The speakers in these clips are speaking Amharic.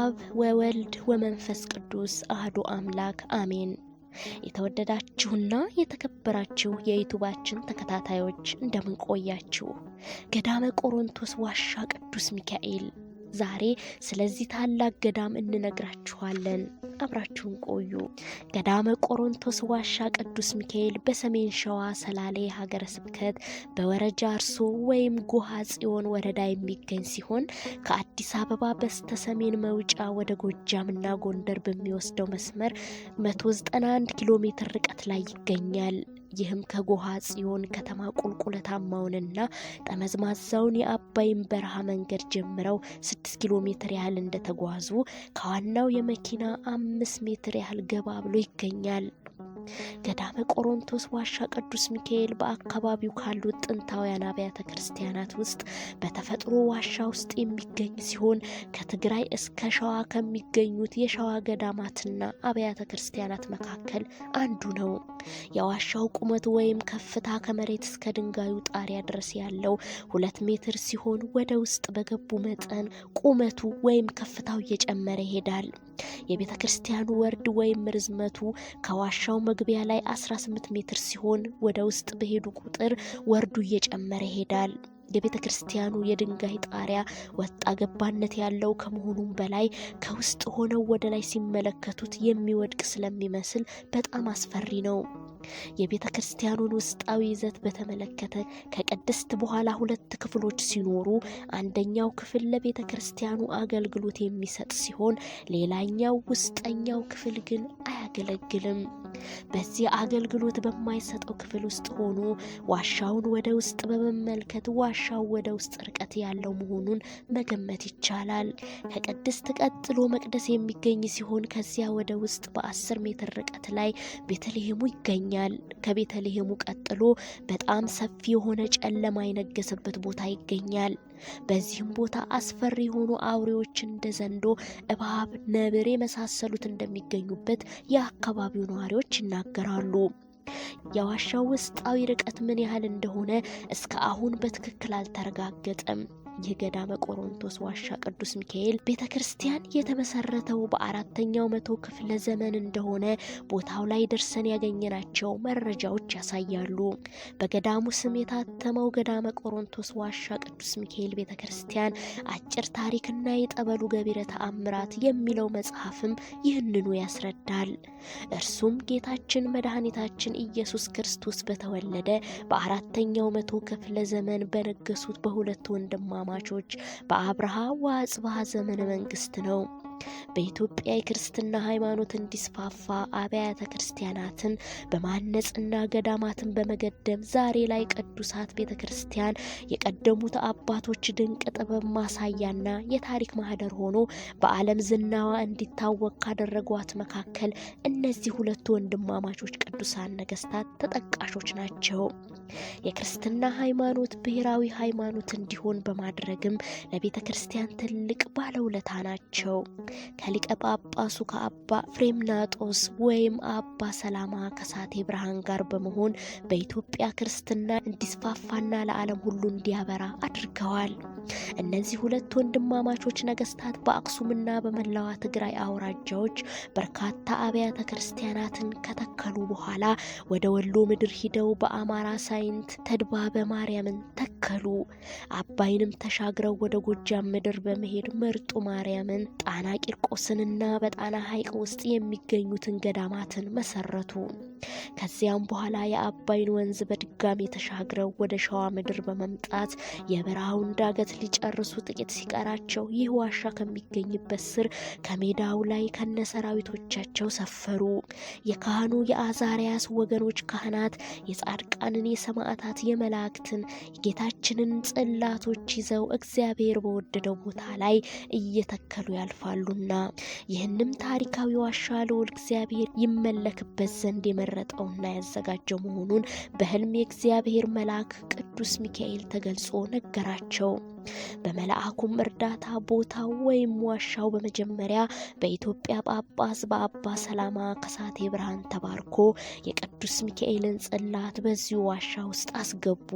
አብ ወወልድ ወመንፈስ ቅዱስ አህዱ አምላክ አሜን። የተወደዳችሁና የተከበራችሁ የዩቲዩባችን ተከታታዮች እንደምን ቆያችሁ? ገዳመ ቆሮንቶስ ዋሻ ቅዱስ ሚካኤል ዛሬ ስለዚህ ታላቅ ገዳም እንነግራችኋለን። አብራችሁን ቆዩ። ገዳመ ቆሮንቶስ ዋሻ ቅዱስ ሚካኤል በሰሜን ሸዋ ሰላሌ ሀገረ ስብከት በወረጃ አርሶ ወይም ጎሃ ጽዮን ወረዳ የሚገኝ ሲሆን ከአዲስ አበባ በስተሰሜን መውጫ ወደ ጎጃምና ጎንደር በሚወስደው መስመር 191 ኪሎ ሜትር ርቀት ላይ ይገኛል። ይህም ከጎሃ ጽዮን ከተማ ቁልቁለታማውንና ጠመዝማዛውን የአባይን በረሃ መንገድ ጀምረው 6 ኪሎ ሜትር ያህል እንደተጓዙ ከዋናው የመኪና 5 ሜትር ያህል ገባ ብሎ ይገኛል። ገዳመ ቆሮንቶስ ዋሻ ቅዱስ ሚካኤል በአካባቢው ካሉት ጥንታውያን አብያተ ክርስቲያናት ውስጥ በተፈጥሮ ዋሻ ውስጥ የሚገኝ ሲሆን ከትግራይ እስከ ሸዋ ከሚገኙት የሸዋ ገዳማትና አብያተ ክርስቲያናት መካከል አንዱ ነው። የዋሻው ቁመት ወይም ከፍታ ከመሬት እስከ ድንጋዩ ጣሪያ ድረስ ያለው 2 ሜትር ሲሆን ወደ ውስጥ በገቡ መጠን ቁመቱ ወይም ከፍታው እየጨመረ ይሄዳል። የቤተ ክርስቲያኑ ወርድ ወይም ርዝመቱ ከዋሻው መግቢያ ላይ 18 ሜትር ሲሆን ወደ ውስጥ በሄዱ ቁጥር ወርዱ እየጨመረ ይሄዳል። የቤተ ክርስቲያኑ የድንጋይ ጣሪያ ወጣ ገባነት ያለው ከመሆኑም በላይ ከውስጥ ሆነው ወደ ላይ ሲመለከቱት የሚወድቅ ስለሚመስል በጣም አስፈሪ ነው። የቤተ ክርስቲያኑን ውስጣዊ ይዘት በተመለከተ ከቅድስት በኋላ 2 ክፍሎች ሲኖሩ አንደኛው ክፍል ለቤተ ክርስቲያኑ አገልግሎት የሚሰጥ ሲሆን ሌላኛው ውስጠኛው ክፍል ግን አያገለግልም። በዚህ አገልግሎት በማይሰጠው ክፍል ውስጥ ሆኖ ዋሻውን ወደ ውስጥ በመመልከት ዋሻው ወደ ውስጥ ርቀት ያለው መሆኑን መገመት ይቻላል። ከቅድስት ቀጥሎ መቅደስ የሚገኝ ሲሆን ከዚያ ወደ ውስጥ በ10 ሜትር ርቀት ላይ ቤተልሔሙ ይገኛል። ከቤተልሔሙ ቀጥሎ በጣም ሰፊ የሆነ ጨለማ የነገሰበት ቦታ ይገኛል። በዚህም ቦታ አስፈሪ የሆኑ አውሬዎች እንደ ዘንዶ፣ እባብ፣ ነብር የመሳሰሉት እንደሚገኙበት የአካባቢው ነዋሪዎች ይናገራሉ። የዋሻው ውስጣዊ ርቀት ምን ያህል እንደሆነ እስከ አሁን በትክክል አልተረጋገጠም። የገዳመ ቆሮንቶስ ዋሻ ቅዱስ ሚካኤል ቤተክርስቲያን የተመሰረተው በ4ኛው መቶ ክፍለ ዘመን እንደሆነ ቦታው ላይ ደርሰን ያገኘናቸው መረጃዎች ያሳያሉ። በገዳሙ ስም የታተመው ገዳመ ቆሮንቶስ ዋሻ ቅዱስ ሚካኤል ቤተክርስቲያን አጭር ታሪክና የጠበሉ ገቢረ ተአምራት የሚለው መጽሐፍም ይህንኑ ያስረዳል። እርሱም ጌታችን መድኃኒታችን ኢየሱስ ክርስቶስ በተወለደ በ4ኛው መቶ ክፍለ ዘመን በነገሱት በሁለት ወንድማማቾች በአብርሃ ወአጽብሃ ዘመነ መንግስት ነው። በኢትዮጵያ የክርስትና ሃይማኖት እንዲስፋፋ አብያተ ክርስቲያናትን በማነጽና ገዳማትን በመገደም ዛሬ ላይ ቅዱሳት ቤተክርስቲያን የቀደሙት አባቶች ድንቅ ጥበብ ማሳያና የታሪክ ማህደር ሆኖ በዓለም ዝናዋ እንዲታወቅ ካደረጓት መካከል እነዚህ 2 ወንድማማቾች ቅዱሳን ነገስታት ተጠቃሾች ናቸው። የክርስትና ሃይማኖት ብሔራዊ ሃይማኖት እንዲሆን በማድረግም ለቤተ ክርስቲያን ትልቅ ባለውለታ ናቸው። ከሊቀ ጳጳሱ ከአባ ፍሬምናጦስ ወይም አባ ሰላማ ከሳቴ ብርሃን ጋር በመሆን በኢትዮጵያ ክርስትና እንዲስፋፋና ለዓለም ሁሉ እንዲያበራ አድርገዋል። እነዚህ 2 ወንድማማቾች ነገስታት በአክሱምና በመላዋ ትግራይ አውራጃዎች በርካታ አብያተ ክርስቲያናትን ከተከሉ በኋላ ወደ ወሎ ምድር ሂደው በአማራ ሳይንት ተድባበ ማርያምን ተከሉ። አባይንም ተሻግረው ወደ ጎጃም ምድር በመሄድ መርጦ ማርያምን፣ ጣና ቂርቆስንና በጣና ሐይቅ ውስጥ የሚገኙትን ገዳማትን መሰረቱ። ከዚያም በኋላ የአባይን ወንዝ በድጋሚ ተሻግረው ወደ ሸዋ ምድር በመምጣት የበረሃውን ዳገት ሊጨርሱ ጥቂት ሲቀራቸው ይህ ዋሻ ከሚገኝበት ስር ከሜዳው ላይ ከነሰራዊቶቻቸው ሰፈሩ። የካህኑ የአዛሪያስ ወገኖች ካህናት የጻድቃንን፣ የሰማዕታት፣ የመላእክትን፣ የጌታችንን ጽላቶች ይዘው እግዚአብሔር በወደደው ቦታ ላይ እየተከሉ ያልፋሉና ይህንም ታሪካዊ ዋሻ ልዑል እግዚአብሔር ይመለክበት ዘንድ የመረጠውና ያዘጋጀው መሆኑን በሕልም የእግዚአብሔር መልአክ ቅዱስ ሚካኤል ተገልጾ ነገራቸው። በመልአኩም እርዳታ ቦታው ወይም ዋሻው በመጀመሪያ በኢትዮጵያ ጳጳስ በአባ ሰላማ ከሳቴ ብርሃን ተባርኮ የቅዱስ ሚካኤልን ጽላት በዚሁ ዋሻ ውስጥ አስገቡ።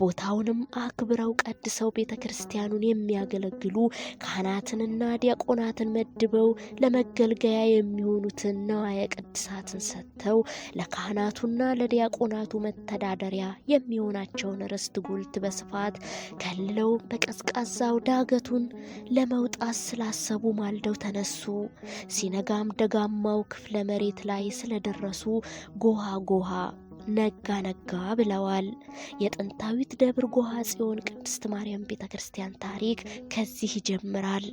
ቦታውንም አክብረው ቀድሰው ቤተክርስቲያኑን የሚያገለግሉ ካህናትንና ዲያቆናትን መድበው ለመገልገያ የሚሆኑትን ነዋየ ቅድሳትን ሰጥተው ለካህናቱና ለዲያቆናቱ መተዳደሪያ የሚሆናቸውን ርስት ጉልት በስፋት ከልለው በቀዝቃዛው ዳገቱን ለመውጣት ስላሰቡ ማልደው ተነሱ። ሲነጋም ደጋማው ክፍለ መሬት ላይ ስለደረሱ ጎሃ ጎሃ ነጋ ነጋ ብለዋል። የጥንታዊት ደብር ጎሃ ጽዮን ቅድስት ማርያም ቤተክርስቲያን ታሪክ ከዚህ ይጀምራል።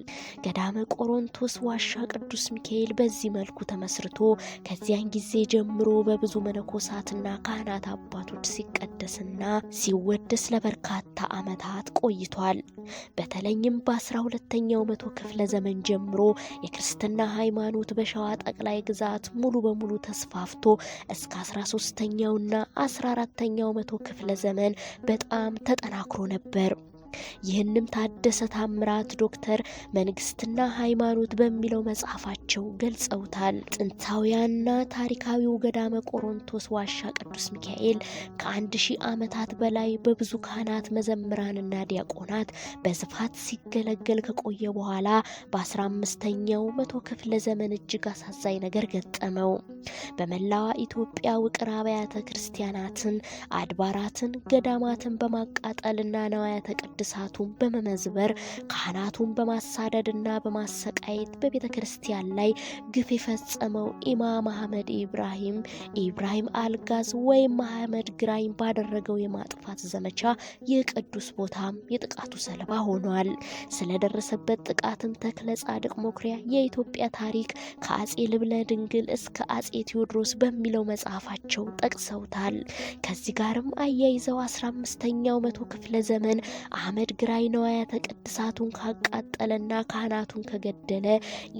ገዳመ ቆሮንቶስ ዋሻ ቅዱስ ሚካኤል በዚህ መልኩ ተመስርቶ ከዚያን ጊዜ ጀምሮ በብዙ መነኮሳትና ካህናት አባቶች ሲቀደስና ሲወደስ ለበርካታ ዓመታት ቆይቷል። በተለይም በ12ኛው መቶ ክፍለ ዘመን ጀምሮ የክርስትና ሃይማኖት በሸዋ ጠቅላይ ግዛት ሙሉ በሙሉ ተስፋፍቶ እስከ 13ኛው እና 14ኛው መቶ ክፍለ ዘመን በጣም ተጠናክሮ ነበር። ይህንም ታደሰ ታምራት ዶክተር መንግስትና ሃይማኖት በሚለው መጽሐፋቸው ገልጸውታል። ጥንታዊያና ታሪካዊው ገዳመ ቆሮንቶስ ዋሻ ቅዱስ ሚካኤል ከ1000 ዓመታት በላይ በብዙ ካህናት መዘምራንና ዲያቆናት በስፋት ሲገለገል ከቆየ በኋላ በ15ኛው መቶ ክፍለ ዘመን እጅግ አሳዛኝ ነገር ገጠመው። በመላዋ ኢትዮጵያ ውቅር አብያተ ክርስቲያናትን፣ አድባራትን፣ ገዳማትን በማቃጠልና ነዋያተ ቅድሳቱን በመመዝበር ካህናቱን በማሳደድና በማሰቃየት በቤተ ክርስቲያን ላይ ግፍ የፈጸመው ኢማም አህመድ ኢብራሂም አልጋዝ ወይም መሐመድ ግራኝ ባደረገው የማጥፋት ዘመቻ የቅዱስ ቦታም የጥቃቱ ሰለባ ሆኗል። ስለደረሰበት ጥቃትም ተክለ ጻድቅ መኩሪያ የኢትዮጵያ ታሪክ ከአጼ ልብነ ድንግል እስከ አጼ ቴዎድሮስ በሚለው መጽሐፋቸው ጠቅሰውታል። ከዚህ ጋርም አያይዘው 15ኛው መቶ ክፍለ ዘመን አህመድ ግራኝ ነዋያተ ቅድሳቱን ካቃጠለና ካህናቱን ከገደለ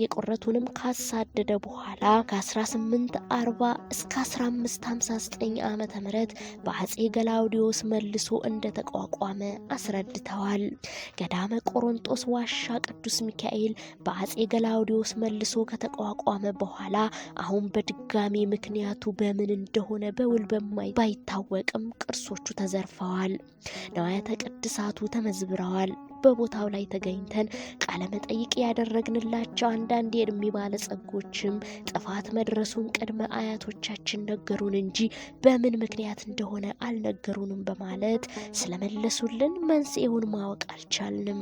የቆረቱንም ካሳደደ በኋላ ከ1840 እስከ 1559 ዓመተ ምህረት በአጼ ገላውዲዮስ መልሶ እንደተቋቋመ አስረድተዋል። ገዳመ ቆሮንቶስ ዋሻ ቅዱስ ሚካኤል በአጼ ገላውዲዮስ መልሶ ከተቋቋመ በኋላ አሁን በድጋሚ ምክንያቱ በምን እንደሆነ በውል ባይታወቅም ቅርሶቹ ተዘርፈዋል፣ ነዋያተ ቅድሳቱ ተመዝብረዋል። በቦታው ላይ ተገኝተን ቃለ መጠይቅ ያደረግንላቸው አንዳንድ የእድሜ ባለጸጎችም ጥፋት መድረሱን ቅድመ አያቶቻችን ነገሩን እንጂ በምን ምክንያት እንደሆነ አልነገሩንም በማለት ስለመለሱልን መንስኤውን ማወቅ አልቻልንም።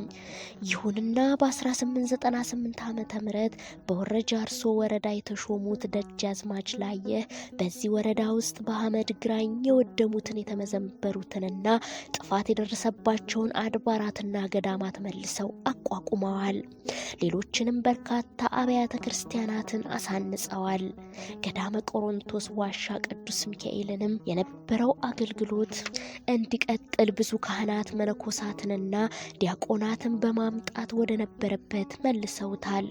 ይሁንና በ1898 ዓመተ ምህረት በወረጃ አርሶ ወረዳ የተሾሙት ደጃዝማች ላየህ በዚህ ወረዳ ውስጥ በአህመድ ግራኝ የወደሙትን የተመዘበሩትንና ጥፋት የደረሰባቸውን አድባራትና ገዳማት መልሰው አቋቁመዋል። ሌሎችንም በርካታ አብያተ ክርስቲያናትን አሳንጸዋል። ገዳመ ቆሮንቶስ ዋሻ ቅዱስ ሚካኤልንም የነበረው አገልግሎት እንዲቀጥል ብዙ ካህናት መነኮሳትንና ዲያቆናትን በማምጣት ወደ ነበረበት መልሰውታል።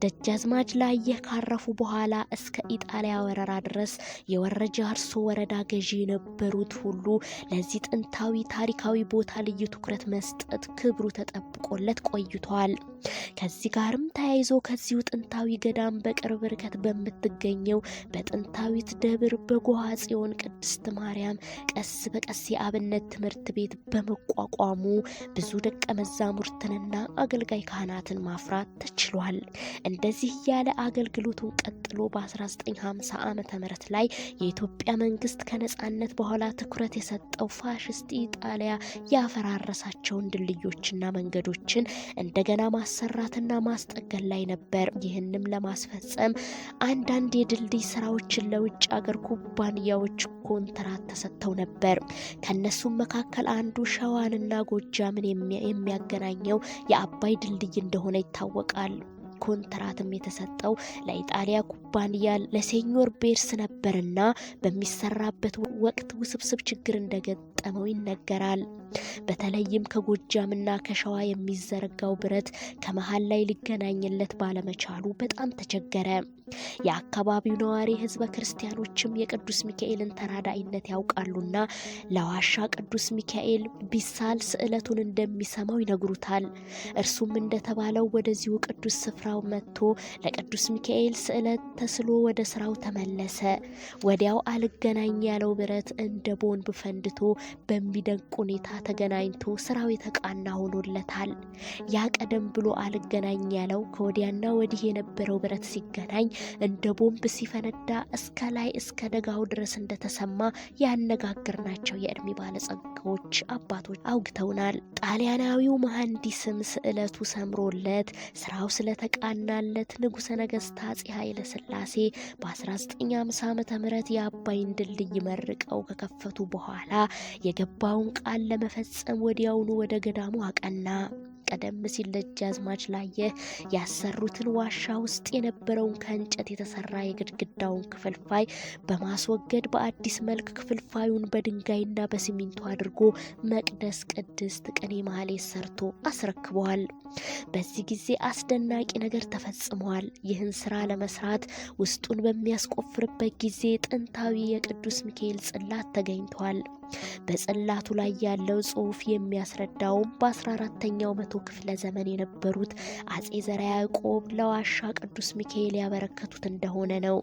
ደጃዝማች ላየህ ካረፉ በኋላ እስከ ኢጣሊያ ወረራ ድረስ የወረጃ አርሶ ወረዳ ገዢ የነበሩት ሁሉ ለዚህ ጥንታዊ ታሪካዊ ቦታ ልዩ ትኩረት መስጠት ክብሩ ተጠብቆለት ቆይቷል። ከዚህ ጋርም ተያይዞ ከዚሁ ጥንታዊ ገዳም በቅርብ ርቀት በምትገኘው በጥንታዊት ደብር በጎሃ ጽዮን ቅድስት ማርያም ቀስ በቀስ የአብነት ትምህርት ቤት በመቋቋሙ ብዙ ደቀ መዛሙርትንና አገልጋይ ካህናትን ማፍራት ተችሏል። እንደዚህ ያለ አገልግሎቱን ቀጥሎ በ1950 ዓመተ ምህረት ላይ የኢትዮጵያ መንግስት ከነጻነት በኋላ ትኩረት የሰጠው ፋሽስት ኢጣሊያ ያፈራረሳቸውን ድልድዮችና መንገዶችን እንደገና ማሰራትና ማስጠገን ላይ ነበር። ይህንም ለማስፈጸም አንዳንድ የድልድይ ስራዎችን ለውጭ ሀገር ኩባንያዎች ኮንትራት ተሰጥተው ነበር። ከነሱም መካከል አንዱ ሸዋንና ጎጃምን የሚያገናኘው የአባይ ድልድይ እንደሆነ ይታወቃል። ኮንትራትም የተሰጠው ለኢጣሊያ ኩባንያ ለሴኞር ቤርስ ነበርና በሚሰራበት ወቅት ውስብስብ ችግር እንደገጠመው ይነገራል። በተለይም ከጎጃምና ከሸዋ የሚዘረጋው ብረት ከመሃል ላይ ሊገናኝለት ባለመቻሉ በጣም ተቸገረ። የአካባቢው ነዋሪ ህዝበ ክርስቲያኖችም የቅዱስ ሚካኤልን ተራዳኢነት ያውቃሉና ለዋሻ ቅዱስ ሚካኤል ቢሳል ስዕለቱን እንደሚሰማው ይነግሩታል። እርሱም እንደተባለው ወደዚሁ ቅዱስ ስፍራው መጥቶ ለቅዱስ ሚካኤል ስዕለት ተስሎ ወደ ስራው ተመለሰ። ወዲያው አልገናኝ ያለው ብረት እንደ ቦምብ ፈንድቶ በሚደንቅ ሁኔታ ተገናኝቶ ስራው የተቃና ሆኖለታል። ያ ቀደም ብሎ አልገናኝ ያለው ከወዲያና ወዲህ የነበረው ብረት ሲገናኝ እንደ ቦምብ ሲፈነዳ እስከ ላይ እስከ ደጋው ድረስ እንደተሰማ ያነጋገርናቸው የእድሜ ባለጸጋዎች አባቶች አውግተውናል። ጣሊያናዊው መሐንዲስም ስዕለቱ ሰምሮለት ስራው ስለተቃናለት ንጉሠ ነገሥት አፄ ኃይለ ሥላሴ በ1950 ዓ.ም የአባይን ድልድይ መርቀው ከከፈቱ በኋላ የገባውን ቃል ለመፈጸም ወዲያውኑ ወደ ገዳሙ አቀና። ቀደም ሲል ደጃዝማች ላየህ ያሰሩትን ዋሻ ውስጥ የነበረውን ከእንጨት የተሰራ የግድግዳውን ክፍልፋይ በማስወገድ በአዲስ መልክ ክፍልፋዩን በድንጋይና በሲሚንቶ አድርጎ መቅደስ ቅድስት ቅኔ ማህሌት ሰርቶ አስረክበዋል። በዚህ ጊዜ አስደናቂ ነገር ተፈጽሟል። ይህን ስራ ለመስራት ውስጡን በሚያስቆፍርበት ጊዜ ጥንታዊ የቅዱስ ሚካኤል ጽላት ተገኝቷል። በጽላቱ ላይ ያለው ጽሑፍ የሚያስረዳውም በ14ኛው መቶ ክፍለ ዘመን የነበሩት አፄ ዘርዓ ያዕቆብ ለዋሻ ቅዱስ ሚካኤል ያበረከቱት እንደሆነ ነው።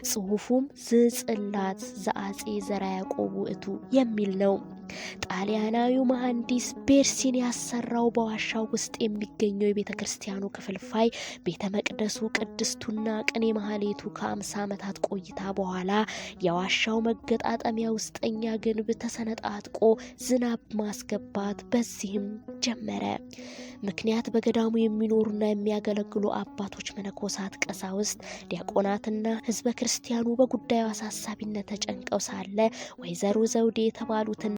ጽሑፉም ዝጽላት ዘአፄ ዘርዓ ያዕቆብ ውእቱ የሚል ነው። ጣሊያናዊው መሐንዲስ ቤርሲን ያሰራው በዋሻው ውስጥ የሚገኘው የቤተ ክርስቲያኑ ክፍልፋይ ቤተ መቅደሱ ቅድስቱና ቅኔ ማህሌቱ ከ50 ዓመታት ቆይታ በኋላ የዋሻው መገጣጠሚያ ውስጠኛ ግንብ ተሰነጣጥቆ ዝናብ ማስገባት በዚህም ጀመረ። ምክንያት በገዳሙ የሚኖሩና የሚያገለግሉ አባቶች፣ መነኮሳት፣ ቀሳውስት፣ ዲያቆናትና ህዝበ ክርስቲያኑ በጉዳዩ አሳሳቢነት ተጨንቀው ሳለ ወይዘሮ ዘውዴ የተባሉትን